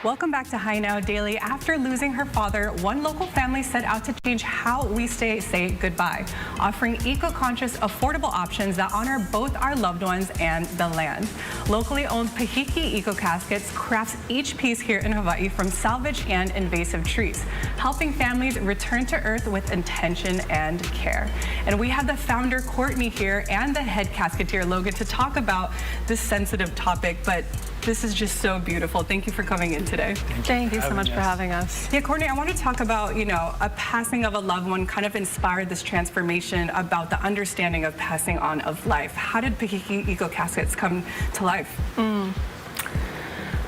Welcome back to High Now Daily. After losing her father, one local family set out to change how we say goodbye, offering eco-conscious, affordable options that honor both our loved ones and the land. Locally owned Pāhiki Eco-Caskets crafts each piece here in Hawaii from salvage and invasive trees, helping families return to earth with intention and care. And we have the founder, Cortney, here and the head casketeer, Logan, to talk about this sensitive topic, but this is just so beautiful. Thank you for coming in today. Thank you so much for having us. Yeah, Cortney, I want to talk about, a passing of a loved one kind of inspired this transformation about the understanding of passing on of life. How did Pāhiki Eco-Caskets come to life?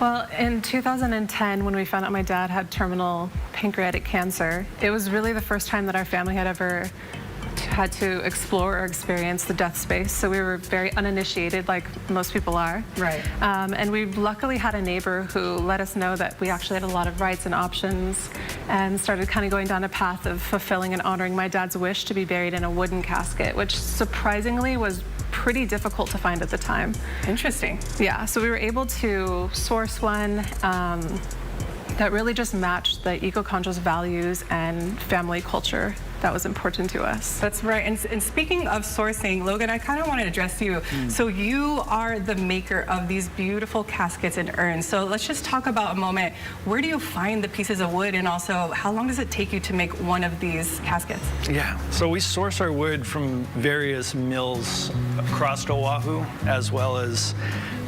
Well, in 2010, when we found out my dad had terminal pancreatic cancer, it was really the first time that our family had ever had to explore or experience the death space. So we were very uninitiated, like most people are. Right. And we luckily had a neighbor who let us know that we actually had a lot of rights and options, and started kind of going down a path of fulfilling and honoring my dad's wish to be buried in a wooden casket, which surprisingly was pretty difficult to find at the time. Interesting. Yeah, so we were able to source one that really just matched the eco-conscious values and family culture that was important to us. That's right. And speaking of sourcing, Logan, I kind of want to address you. So you are the maker of these beautiful caskets and urns. So let's just talk about a moment. Where do you find the pieces of wood, and also how long does it take you to make one of these caskets? Yeah, so we source our wood from various mills across Oahu, as well as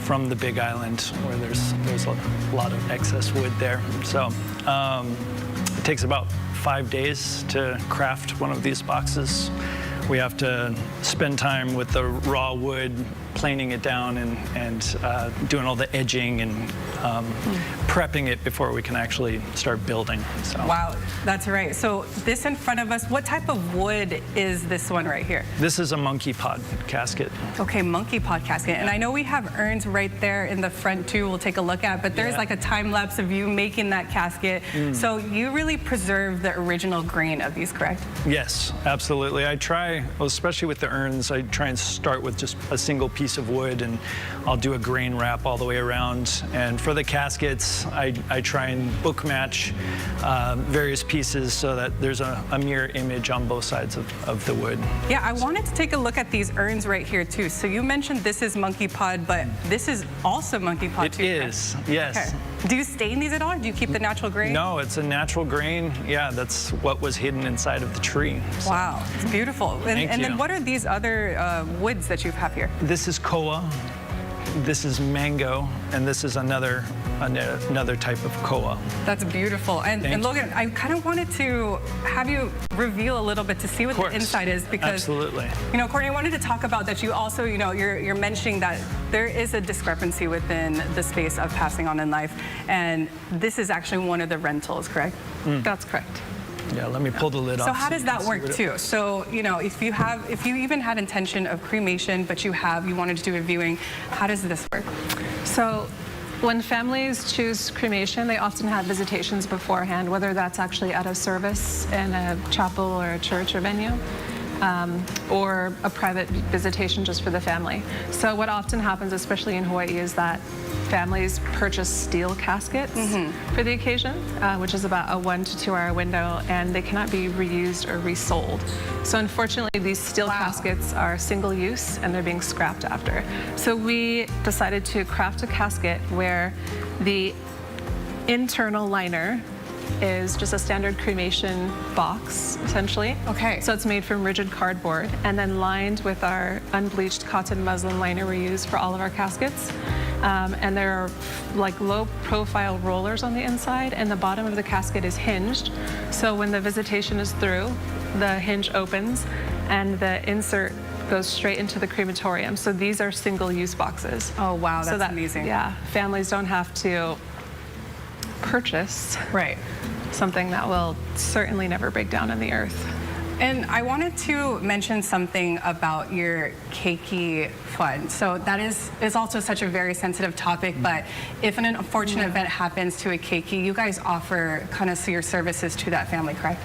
from the Big Island, where there's a lot of excess wood there. So it takes about 5 days to craft one of these boxes. We have to spend time with the raw wood, planing it down and doing all the edging and prepping it before we can actually start building. So. Wow, that's right. So this in front of us, what type of wood is this one right here? This is a monkey pod casket. Okay, monkey pod casket. And I know we have urns right there in the front too we'll take a look at, but there's like a time lapse of you making that casket. So you really preserve the original grain of these, correct? Yes, absolutely. I try, well, especially with the urns, I try and start with just a single piece of wood, and I'll do a grain wrap all the way around. And for the caskets, I try and book match various pieces so that there's a mirror image on both sides of the wood. Yeah, I wanted to take a look at these urns right here too. So you mentioned this is monkey pod, but this is also monkey pod too. It is, yes. Okay. Do you stain these at all? Do you keep the natural grain? No, it's a natural grain. Yeah, that's what was hidden inside of the tree. So. Wow, it's beautiful. And then what are these other woods that you have here? This is koa, this is mango, and this is another type of koa. That's beautiful. And Logan, I kind of wanted to have you reveal a little bit to see what the inside is, because absolutely. Cortney, I wanted to talk about that. You also, you're mentioning that there is a discrepancy within the space of passing on in life, and this is actually one of the rentals, correct? That's correct. Yeah, let me pull the lid off. So how does that work too? So, if you even had intention of cremation, but you wanted to do a viewing, how does this work? So when families choose cremation, they often have visitations beforehand, whether that's actually at a service in a chapel or a church or venue, or a private visitation just for the family. So what often happens, especially in Hawaii, is that families purchase steel caskets for the occasion, which is about a 1 to 2 hour window, and they cannot be reused or resold. So unfortunately, these steel caskets are single use, and they're being scrapped after. So we decided to craft a casket where the internal liner is just a standard cremation box, essentially. Okay. So it's made from rigid cardboard and then lined with our unbleached cotton muslin liner we use for all of our caskets. And there are like low profile rollers on the inside, and the bottom of the casket is hinged. So when the visitation is through, the hinge opens and the insert goes straight into the crematorium. So these are single-use boxes. Oh wow, that's amazing. Yeah, families don't have to purchase something that will certainly never break down in the earth. And I wanted to mention something about your keiki fund. So that is also such a very sensitive topic, but if an unfortunate event happens to a keiki, you guys offer kind of your services to that family, correct?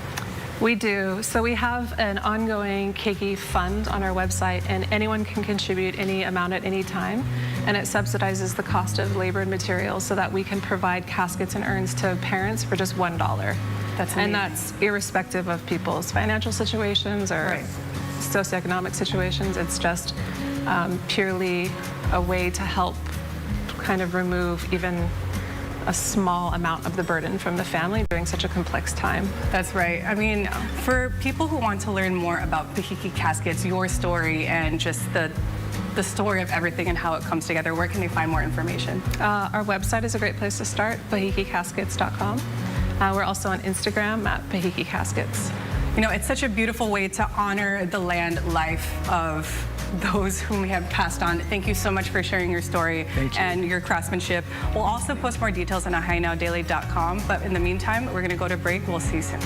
We do. So we have an ongoing keiki fund on our website, and anyone can contribute any amount at any time. And it subsidizes the cost of labor and materials so that we can provide caskets and urns to parents for just $1. That's amazing. And that's irrespective of people's financial situations or socioeconomic situations. It's just purely a way to help kind of remove even a small amount of the burden from the family during such a complex time. That's right. I mean, for people who want to learn more about Pāhiki Caskets, your story, and just the story of everything and how it comes together, where can they find more information? Our website is a great place to start, PāhikiCaskets.com. We're also on Instagram at Pāhiki Caskets. You know, it's such a beautiful way to honor the land life of those whom we have passed on. Thank you so much for sharing your story and your craftsmanship. We'll also post more details on ahainaudaily.com, but in the meantime, we're going to go to break. We'll see you soon.